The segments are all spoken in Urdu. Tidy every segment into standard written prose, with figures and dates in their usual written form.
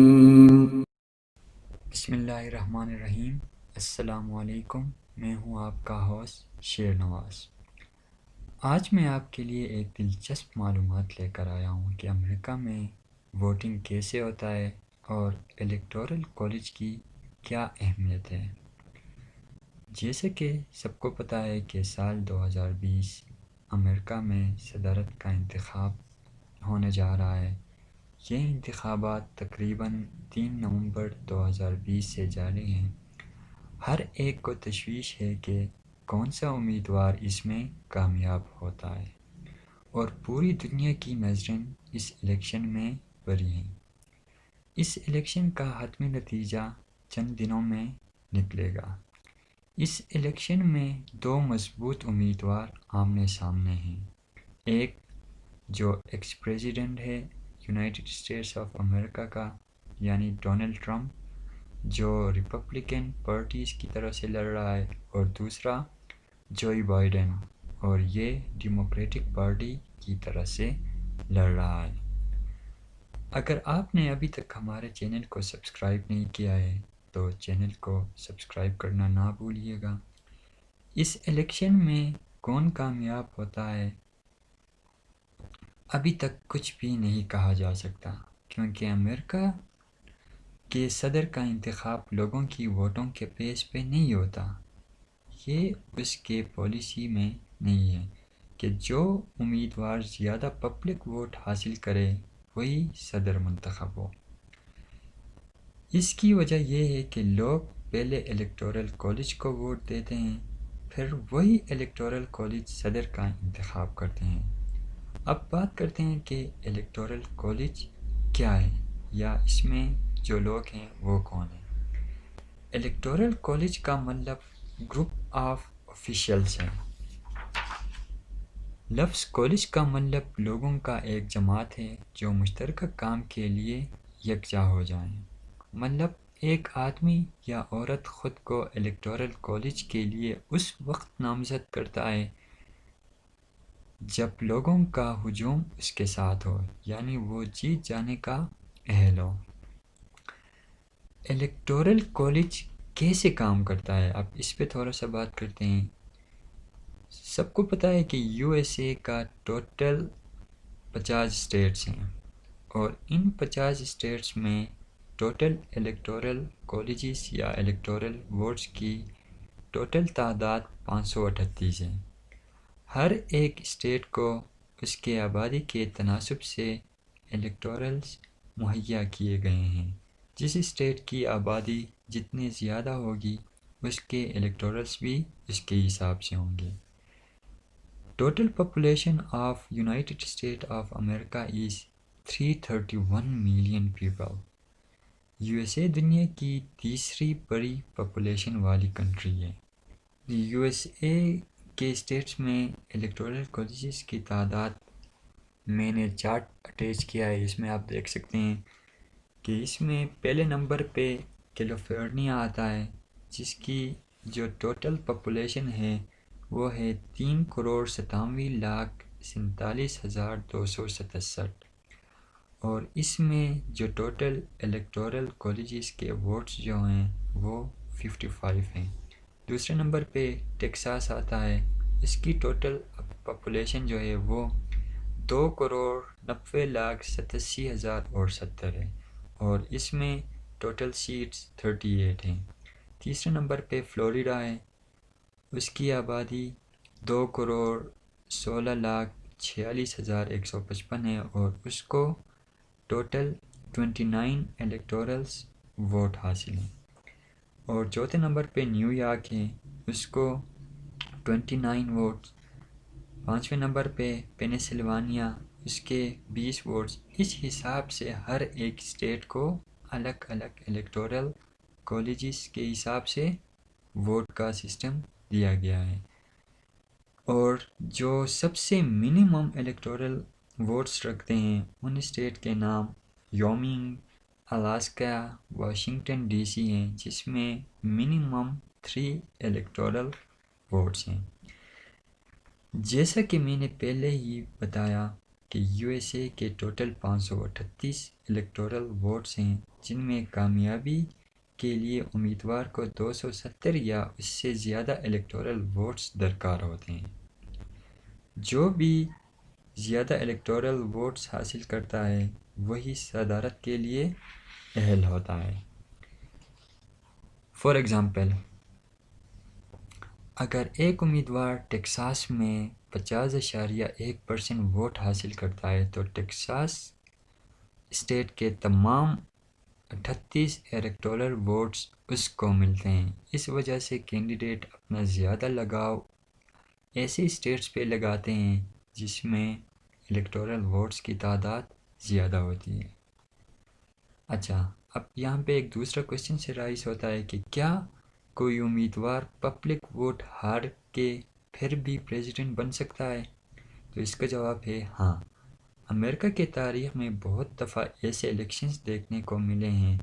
بسم اللہ الرحمن الرحیم۔ السلام علیکم، میں ہوں آپ کا ہوسٹ شیر نواز۔ آج میں آپ کے لیے ایک دلچسپ معلومات لے کر آیا ہوں کہ امریکہ میں ووٹنگ کیسے ہوتا ہے اور الیکٹورل کالج کی کیا اہمیت ہے۔ جیسے کہ سب کو پتہ ہے کہ سال 2020 امریکہ میں صدارت کا انتخاب ہونے جا رہا ہے۔ یہ انتخابات تقریباً 3 نومبر 2020 سے جاری ہیں۔ ہر ایک کو تشویش ہے کہ کون سا امیدوار اس میں کامیاب ہوتا ہے، اور پوری دنیا کی نظریں اس الیکشن میں بری ہیں۔ اس الیکشن کا حتمی نتیجہ چند دنوں میں نکلے گا۔ اس الیکشن میں 2 مضبوط امیدوار آمنے سامنے ہیں۔ ایک جو ایکس پریزیڈنٹ ہے یونائٹڈ اسٹیٹس آف امریکہ کا، یعنی ڈونلڈ ٹرمپ، جو ریپبلکن پارٹیز کی طرف سے لڑ رہا ہے، اور دوسرا جوئی بائیڈن، اور یہ ڈیموکریٹک پارٹی کی طرف سے لڑ رہا ہے۔ اگر آپ نے ابھی تک ہمارے چینل کو سبسکرائب نہیں کیا ہے تو چینل کو سبسکرائب کرنا نہ بھولیے گا۔ اس الیکشن میں کون کامیاب ہوتا ہے ابھی تک کچھ بھی نہیں کہا جا سکتا، کیونکہ امریکہ کے صدر کا انتخاب لوگوں کی ووٹوں کے بیس پہ نہیں ہوتا۔ یہ اس کے پالیسی میں نہیں ہے کہ جو امیدوار زیادہ پبلک ووٹ حاصل کرے وہی صدر منتخب ہو۔ اس کی وجہ یہ ہے کہ لوگ پہلے الیکٹورل کالج کو ووٹ دیتے ہیں، پھر وہی الیکٹورل کالج صدر کا انتخاب کرتے ہیں۔ اب بات کرتے ہیں کہ الیکٹورل کالج کیا ہے، یا اس میں جو لوگ ہیں وہ کون ہیں۔ الیکٹورل کالج کا مطلب گروپ آف آفیشلز ہے۔ لفظ کالج کا مطلب لوگوں کا ایک جماعت ہے جو مشترکہ کام کے لیے یکجا ہو جائیں۔ مطلب ایک آدمی یا عورت خود کو الیکٹورل کالج کے لیے اس وقت نامزد کرتا ہے جب لوگوں کا ہجوم اس کے ساتھ ہو، یعنی وہ جیت جانے کا اہل ہو۔ الیکٹورل کالج کیسے کام کرتا ہے، اب اس پہ تھوڑا سا بات کرتے ہیں۔ سب کو پتہ ہے کہ یو ایس اے کا ٹوٹل 50 اسٹیٹس ہیں، اور ان 50 اسٹیٹس میں ٹوٹل الیکٹورل کالجز یا الیکٹورل ووٹس کی ٹوٹل تعداد 538 ہے۔ ہر ایک اسٹیٹ کو اس کے آبادی کے تناسب سے الیکٹورلز مہیا کیے گئے ہیں۔ جس اسٹیٹ کی آبادی جتنی زیادہ ہوگی اس کے الیکٹورلز بھی اس کے حساب سے ہوں گے۔ Total population of United state of America is 331 million people. U S A دنیا کی تیسری بڑی پاپولیشن والی کنٹری ہے۔ یو ایس اے کے اسٹیٹس میں الیکٹورل کالجز کی تعداد، میں نے چارٹ اٹیچ کیا ہے، اس میں آپ دیکھ سکتے ہیں کہ اس میں پہلے نمبر پہ کیلیفورنیا آتا ہے، جس کی جو ٹوٹل پاپولیشن ہے وہ ہے 3,97,47,267، اور اس میں جو ٹوٹل الیکٹورل کالجز کے ووٹس جو ہیں وہ 55 ہیں۔ دوسرے نمبر پہ ٹیکساس آتا ہے، اس کی ٹوٹل پاپولیشن جو ہے وہ 2,90,87,070 ہے، اور اس میں ٹوٹل سیٹس 38 ہیں۔ تیسرے نمبر پہ فلوریڈا ہے، اس کی آبادی 2,16,46,155 ہے، اور اس کو ٹوٹل 29 الیکٹورلز ووٹ حاصل ہیں۔ اور چوتھے نمبر پہ نیو یارک ہے، اس کو 29 ووٹس۔ پانچویں نمبر پہ پینسلوانیا، اس کے 20 ووٹس۔ اس حساب سے ہر ایک اسٹیٹ کو الگ الگ الیکٹورل کالجز کے حساب سے ووٹ کا سسٹم دیا گیا ہے، اور جو سب سے منیمم الیکٹورل ووٹس رکھتے ہیں ان اسٹیٹ کے نام Wyoming, Alaska, Washington D C ہیں، جس میں منیمم 3 الیکٹورل ووٹس ہیں۔ جیسا کہ میں نے پہلے ہی بتایا کہ یو ایس اے کے ٹوٹل 538 الیکٹورل ووٹس ہیں، جن میں کامیابی کے لیے امیدوار کو 270 یا اس سے زیادہ الیکٹورل ووٹس درکار ہوتے ہیں۔ جو بھی زیادہ الیکٹورل ووٹس حاصل کرتا ہے وہی صدارت کے لیے اہل ہوتا ہے۔ فار ایگزامپل، اگر ایک امیدوار ٹیکساس میں 50.1% ووٹ حاصل کرتا ہے تو ٹیکساس اسٹیٹ کے تمام 38 الیکٹورل ووٹس اس کو ملتے ہیں۔ اس وجہ سے کینڈیڈیٹ اپنا زیادہ لگاؤ ایسے اسٹیٹس پہ لگاتے ہیں جس میں الیکٹورل ووٹس کی تعداد زیادہ ہوتی ہے۔ اچھا، اب یہاں پہ ایک دوسرا کوشچن سے رائز ہوتا ہے کہ کیا کوئی امیدوار پبلک ووٹ ہار کے پھر بھی پریزیڈنٹ بن سکتا ہے؟ تو اس کا جواب ہے ہاں۔ امریکہ کے تاریخ میں بہت دفعہ ایسے الیکشنز دیکھنے کو ملے ہیں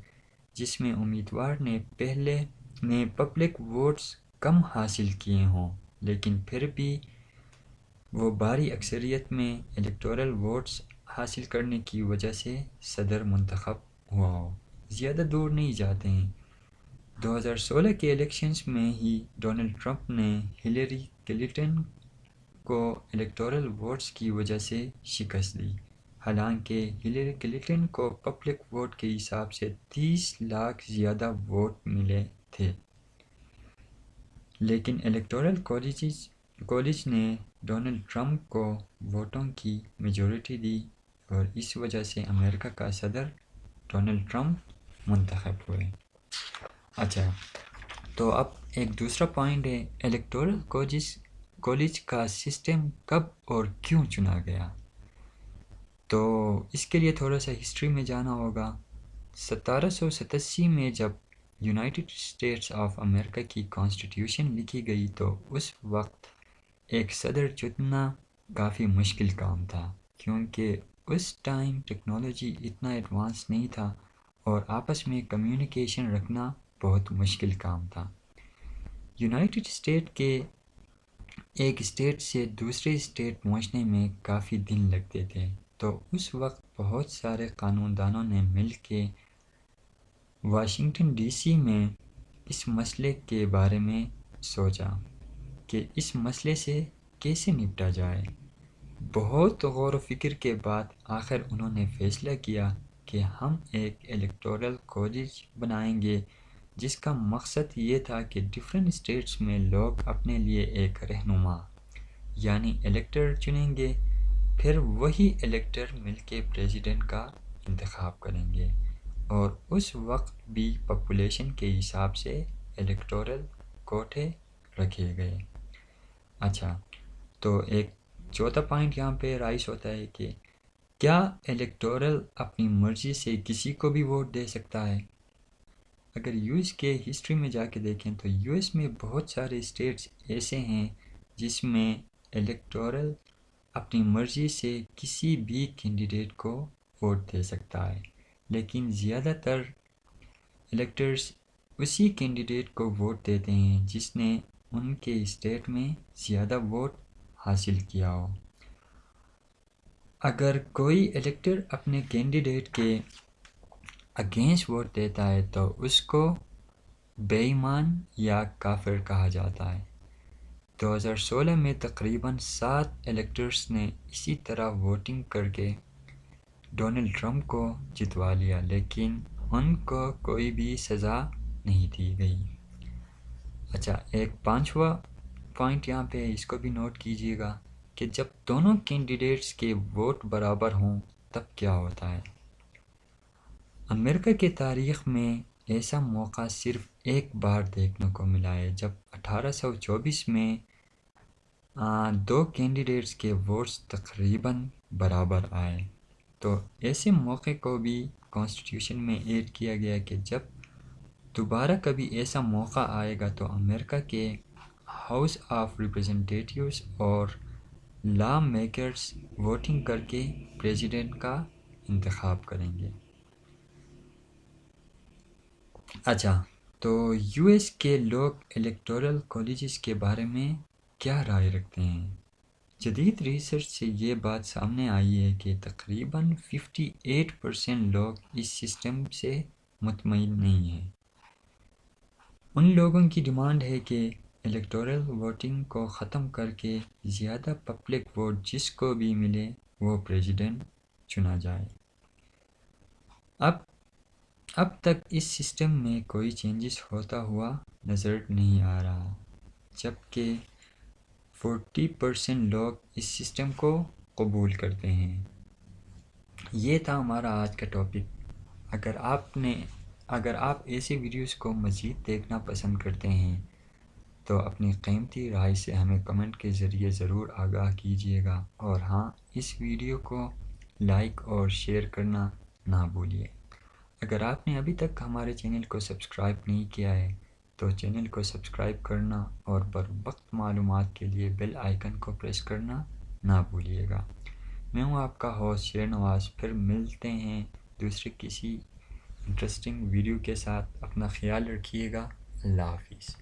جس میں امیدوار نے پبلک ووٹس کم حاصل کیے ہوں، لیکن پھر بھی وہ بھاری اکثریت میں الیکٹورل ووٹس حاصل کرنے کی وجہ سے صدر منتخب ہوا ہو۔ زیادہ دور نہیں جاتے ہیں، 2016 کے الیکشنز میں ہی ڈونلڈ ٹرمپ نے ہلیری کلنٹن کو الیکٹورل ووٹس کی وجہ سے شکست دی، حالانکہ ہلیری کلنٹن کو پبلک ووٹ کے حساب سے 30 لاکھ زیادہ ووٹ ملے تھے، لیکن الیکٹورل کالج نے ڈونلڈ ٹرمپ کو ووٹوں کی میجورٹی دی اور اس وجہ سے امریکہ کا صدر ڈونلڈ ٹرمپ منتخب ہوئے۔ اچھا، تو اب ایک دوسرا پوائنٹ ہے الیکٹورل کالج کا سسٹم کب اور کیوں چنا گیا؟ تو اس کے لیے تھوڑا سا ہسٹری میں جانا ہوگا۔ 1787 میں جب یونائٹڈ اسٹیٹس آف امریکہ کی کانسٹیٹیوشن لکھی گئی تو اس وقت ایک صدر چننا کافی مشکل کام تھا، کیونکہ اس ٹائم ٹیکنالوجی اتنا ایڈوانس نہیں تھا اور آپس میں کمیونیکیشن رکھنا بہت مشکل کام تھا۔ یونائٹڈ اسٹیٹ کے ایک اسٹیٹ سے دوسرے اسٹیٹ پہنچنے میں کافی دن لگتے تھے، تو اس وقت بہت سارے قانون دانوں نے مل کے واشنگٹن ڈی سی میں اس مسئلے کے بارے میں سوچا کہ اس مسئلے سے کیسے نپٹا جائے۔ بہت غور و فکر کے بعد آخر انہوں نے فیصلہ کیا کہ ہم ایک الیکٹورل کالج بنائیں گے، جس کا مقصد یہ تھا کہ ڈفرینٹ اسٹیٹس میں لوگ اپنے لیے ایک رہنما یعنی الیکٹر چنیں گے، پھر وہی الیکٹر مل کے پریزیڈنٹ کا انتخاب کریں گے، اور اس وقت بھی پاپولیشن کے حساب سے الیکٹورل کوٹے رکھے گئے۔ اچھا، تو ایک چوتھا پوائنٹ یہاں پہ رائز ہوتا ہے کہ کیا الیکٹورل اپنی مرضی سے کسی کو بھی ووٹ دے سکتا ہے؟ اگر یو ایس کے ہسٹری میں جا کے دیکھیں تو یو ایس میں بہت سارے اسٹیٹس ایسے ہیں جس میں الیکٹورل اپنی مرضی سے کسی بھی کینڈیڈیٹ کو ووٹ دے سکتا ہے، لیکن زیادہ تر الیکٹرز اسی کینڈیڈیٹ کو ووٹ دیتے ہیں جس نے ان کے اسٹیٹ میں زیادہ ووٹ حاصل کیا ہو۔ اگر کوئی الیکٹر اپنے کینڈیڈیٹ کے اگینسٹ ووٹ دیتا ہے تو اس کو بے ایمان یا کافر کہا جاتا ہے۔ 2016 میں تقریباً 7 الیکٹرز نے اسی طرح ووٹنگ کر کے ڈونلڈ ٹرمپ کو جتوا لیا، لیکن ان کو کوئی بھی سزا نہیں دی گئی۔ اچھا، ایک پانچواں پوائنٹ یہاں پہ اس کو بھی نوٹ کیجیے گا کہ جب دونوں کینڈیڈیٹس کے ووٹ برابر ہوں تب کیا ہوتا ہے؟ امریکہ کے تاریخ میں ایسا موقع صرف ایک بار دیکھنے کو ملا ہے، جب 1824 میں 2 کینڈیڈیٹس کے ووٹس تقریباً برابر آئے۔ تو ایسے موقع کو بھی کانسٹیٹیوشن میں ایڈ کیا گیا کہ جب دوبارہ کبھی ایسا موقع آئے گا تو امریکہ کے ہاؤس آف ریپریزنٹیٹیوز اور لا میکرز ووٹنگ کر کے پریزیڈنٹ کا انتخاب کریں گے۔ اچھا، تو یو ایس کے لوگ الیکٹورل کالجز کے بارے میں کیا رائے رکھتے ہیں؟ جدید ریسرچ سے یہ بات سامنے آئی ہے کہ تقریباً 58% لوگ اس سسٹم سے مطمئن نہیں ہیں۔ ان لوگوں کی ڈیمانڈ ہے کہ الیکٹورل ووٹنگ کو ختم کر کے زیادہ پبلک ووٹ جس کو بھی ملے وہ پریزیڈنٹ چنا جائے۔ اب تک اس سسٹم میں کوئی چینجز ہوتا ہوا نظر نہیں آ رہا، جبکہ 40% لوگ اس سسٹم کو قبول کرتے ہیں۔ یہ تھا ہمارا آج کا ٹاپک۔ اگر آپ ایسی ویڈیوز کو مزید دیکھنا پسند کرتے ہیں تو اپنی قیمتی رائے سے ہمیں کمنٹ کے ذریعے ضرور آگاہ کیجیے گا، اور ہاں، اس ویڈیو کو لائک اور شیئر کرنا نہ بھولیے۔ اگر آپ نے ابھی تک ہمارے چینل کو سبسکرائب نہیں کیا ہے تو چینل کو سبسکرائب کرنا اور بر وقت معلومات کے لیے بیل آئیکن کو پریس کرنا نہ بھولیے گا۔ میں ہوں آپ کا ہوسٹ شیر نواز، پھر ملتے ہیں دوسرے کسی انٹرسٹنگ ویڈیو کے ساتھ۔ اپنا خیال رکھیے گا۔ اللہ حافظ۔